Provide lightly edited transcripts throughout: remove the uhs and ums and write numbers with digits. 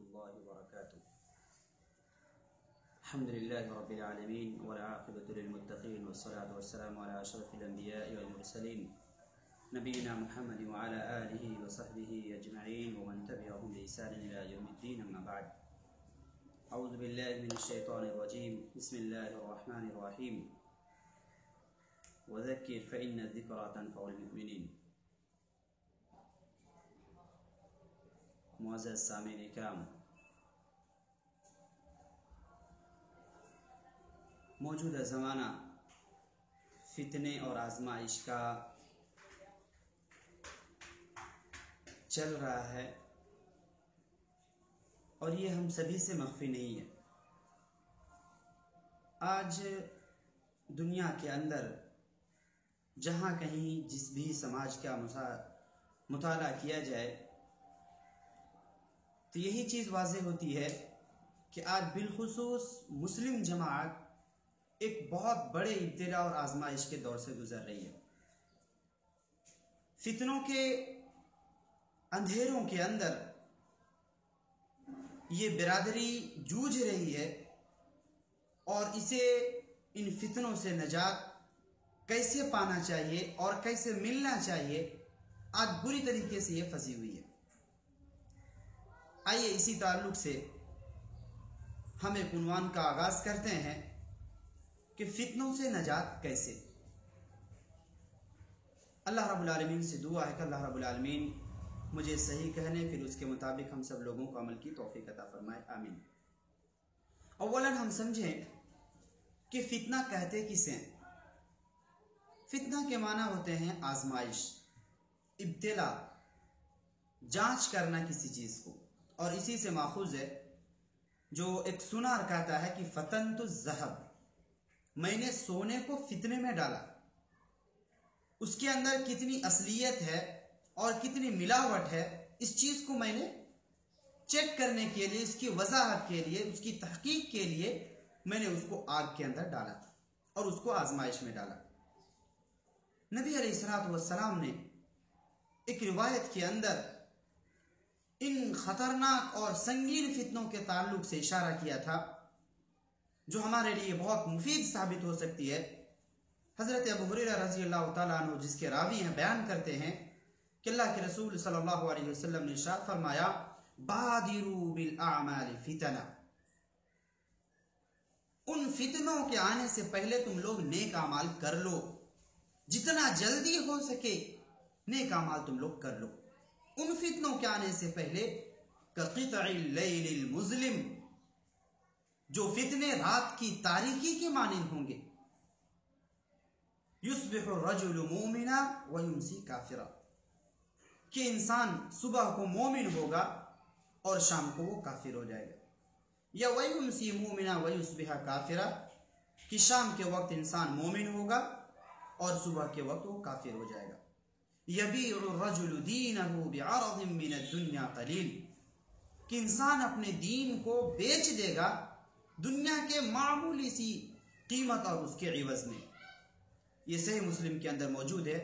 الله وبركاته. الحمد لله رب العالمين والعاقبة للمتقين والصلاة والسلام على أشرف الأنبياء والمرسلين نبينا محمد وعلى آله وصحبه أجمعين ومن تبعهم بإحسان إلى يوم الدين. أما بعد، أعوذ بالله من الشيطان الرجيم. بسم الله الرحمن الرحيم. وذكر فإن الذكرى تنفع المؤمنين. معزز سامعین اکرام، موجودہ زمانہ فتنے اور آزمائش کا چل رہا ہے اور یہ ہم سبھی سے مخفی نہیں ہے. آج دنیا کے اندر جہاں کہیں جس بھی سماج کا مطالعہ کیا جائے تو یہی چیز واضح ہوتی ہے کہ آج بالخصوص مسلم جماعت ایک بہت بڑے ابتلا اور آزمائش کے دور سے گزر رہی ہے. فتنوں کے اندھیروں کے اندر یہ برادری جوجھ رہی ہے اور اسے ان فتنوں سے نجات کیسے پانا چاہیے اور کیسے ملنا چاہیے آج بری طریقے سے یہ پھنسی ہوئی ہے. آئیے اسی تعلق سے ہم ایک عنوان کا آغاز کرتے ہیں کہ فتنوں سے نجات کیسے. اللہ رب العالمین سے دعا ہے کہ اللہ رب العالمین مجھے صحیح کہنے پھر اس کے مطابق ہم سب لوگوں کو عمل کی توفیق عطا فرمائے، آمین. اولا ہم سمجھیں کہ فتنہ کہتے کسے ہیں. فتنہ کے معنی ہوتے ہیں آزمائش، ابتلا، جانچ کرنا کسی چیز کو، اور اسی سے ماخوذ ہے جو ایک سنار کہتا ہے کہ فتنت الذهب، میں نے سونے کو فتنے میں ڈالا. اس کے اندر کتنی اصلیت ہے اور کتنی ملاوٹ ہے اس چیز کو میں نے چیک کرنے کے لیے، اس کی وضاحت کے لیے، اس کی تحقیق کے لیے میں نے اس کو آگ کے اندر ڈالا اور اس کو آزمائش میں ڈالا. نبی علیہ الصلوۃ والسلام نے ایک روایت کے اندر ان خطرناک اور سنگین فتنوں کے تعلق سے اشارہ کیا تھا جو ہمارے لیے بہت مفید ثابت ہو سکتی ہے. حضرت ابو ہریرہ رضی اللہ تعالیٰ عنہ جس کے راوی ہیں بیان کرتے ہیں کہ اللہ کے رسول صلی اللہ علیہ وسلم نے ارشاد فرمایا بادروا بالاعمال فتنہ، ان فتنوں کے آنے سے پہلے تم لوگ نیک اعمال کر لو، جتنا جلدی ہو سکے نیک اعمال تم لوگ کر لو. ان فتنوں کے آنے سے پہلے کقطع اللیل المظلم، جو فتنے رات کی تاریکی کے مانند ہوں گے. یصبح الرجل مومنا ویمسی کافرا، کہ انسان صبح کو مومن ہوگا اور شام کو وہ کافر ہو جائے گا. یا ویمسی مومنا ویصبح کافرا، کہ شام کے وقت انسان مومن ہوگا اور صبح کے وقت وہ کافر ہو جائے گا. یبیع الرجل دینہ بعرض من الدنیا قلیل، کہ انسان اپنے دین کو بیچ دے گا دنیا کے معمولی سی قیمت اور اس کے عوض میں. یہ صحیح مسلم کے اندر موجود ہے،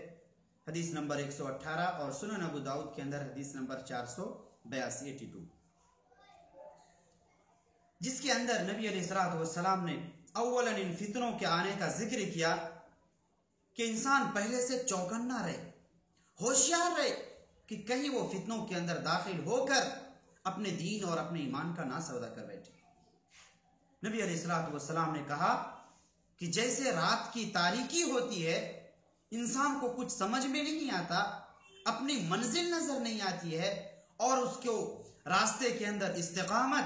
حدیث نمبر 118، اور سنن ابو داؤد کے اندر حدیث نمبر 482، جس کے اندر نبی علیہ الصلوۃ والسلام نے اولا ان فتنوں کے آنے کا ذکر کیا کہ انسان پہلے سے چوکنا رہے، ہوشیار رہے کہ کہیں وہ فتنوں کے اندر داخل ہو کر اپنے دین اور اپنے ایمان کا ناسودا کر بیٹھے. نبی علیہ الصلوۃ والسلام نے کہا کہ جیسے رات کی تاریکی ہوتی ہے، انسان کو کچھ سمجھ میں نہیں آتا، اپنی منزل نظر نہیں آتی ہے اور اس کو راستے کے اندر استقامت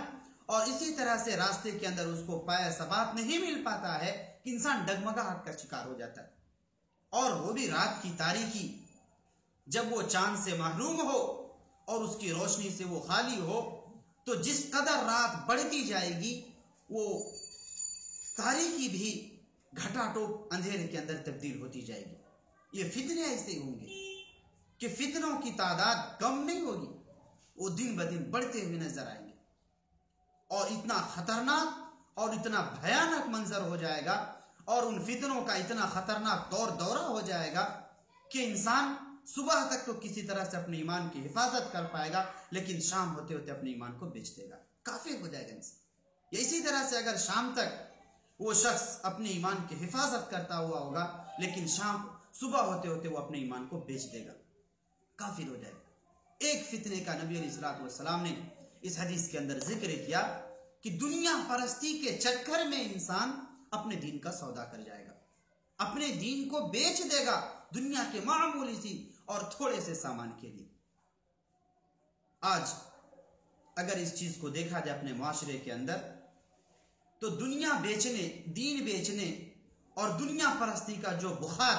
اور اسی طرح سے راستے کے اندر اس کو پایہ ثبات نہیں مل پاتا ہے کہ انسان ڈگمگاہٹ کا شکار ہو جاتا ہے. اور وہ بھی رات کی تاریکی، جب وہ چاند سے محروم ہو اور اس کی روشنی سے وہ خالی ہو تو جس قدر رات بڑھتی جائے گی وہ تاریکی بھی گھٹا ٹوپ اندھیرے کے اندر تبدیل ہوتی جائے گی. یہ فتنے ایسے ہوں گے کہ فتنوں کی تعداد کم نہیں ہوگی، وہ دن بدن بڑھتے ہوئے نظر آئیں گے اور اتنا خطرناک اور اتنا بھیانک منظر ہو جائے گا اور ان فتنوں کا اتنا خطرناک دورہ ہو جائے گا کہ انسان صبح تک تو کسی طرح سے اپنے ایمان کی حفاظت کر پائے گا، لیکن شام ہوتے ہوتے اپنے ایمان کو بیچ دے گا، کافر ہو جائے گا انسان۔ یا اسی طرح سے اگر شام تک وہ شخص اپنے ایمان کی حفاظت کرتا ہوا ہوگا، لیکن صبح ہوتے ہوتے وہ اپنے ایمان کو بیچ دے گا، کافر ہو جائے گا۔ ایک فتنے کا نبی علیہ الصلوۃ والسلام نے اس حدیث کے اندر ذکر کیا کہ دنیا پرستی کے چکر میں انسان اپنے دین کا سودا کر جائے گا، اپنے دین کو بیچ دے گا دنیا کے معمولی سی اور تھوڑے سے سامان کے لیے۔ آج اگر اس چیز کو دیکھا جائے اپنے معاشرے کے اندر، تو دنیا بیچنے، دین بیچنے اور دنیا پرستی کا جو بخار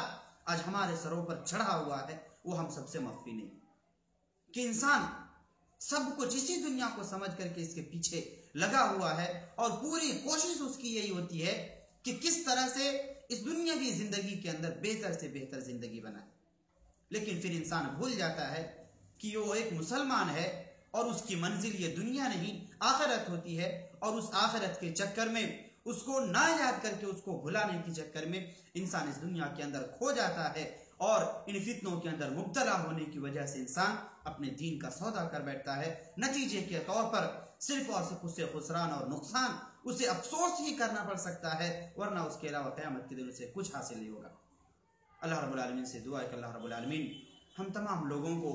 آج ہمارے سروں پر چڑھا ہوا ہے وہ ہم سب سے مخفی نہیں، کہ انسان سب کچھ اسی دنیا کو سمجھ کر کے اس کے پیچھے لگا ہوا ہے، اور پوری کوشش اس کی یہی ہوتی ہے کہ کس طرح سے اس دنیاوی زندگی کے اندر بہتر سے بہتر زندگی بنائے۔ لیکن پھر انسان بھول جاتا ہے کہ وہ ایک مسلمان ہے اور اس کی منزل یہ دنیا نہیں آخرت ہوتی ہے، اور اس آخرت کے چکر میں اس کو نہ یاد کر کے، اس کو بھلانے کے چکر میں انسان اس دنیا کے اندر کھو جاتا ہے، اور ان فتنوں کے اندر مبتلا ہونے کی وجہ سے انسان اپنے دین کا سودا کر بیٹھتا ہے۔ نتیجے کے طور پر صرف اور صرف اسے خسران اور نقصان، اسے افسوس ہی کرنا پڑ سکتا ہے، ورنہ اس کے علاوہ قیامت کے دن اسے کچھ حاصل نہیں ہوگا۔ اللہ رب العالمین سے دعا ہے کہ اللہ رب العالمین ہم تمام لوگوں کو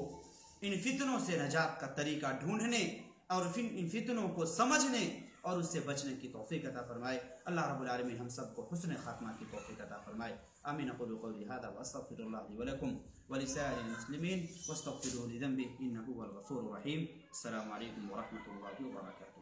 ان فتنوں سے نجات کا طریقہ ڈھونڈنے اور ان فتنوں کو سمجھنے اور اس سے بچنے کی توفیق عطا فرمائے۔ اللہ رب العالمین ہم سب کو حسن خاتمہ کی توفیق عطا فرمائے۔ آمین۔ اقول قولی هذا واستغفر الله لي ولكم ولسائر المسلمين واستغفروه لذنبه انه هو الغفور الرحيم۔ السلام عليكم ورحمة الله وبركاته۔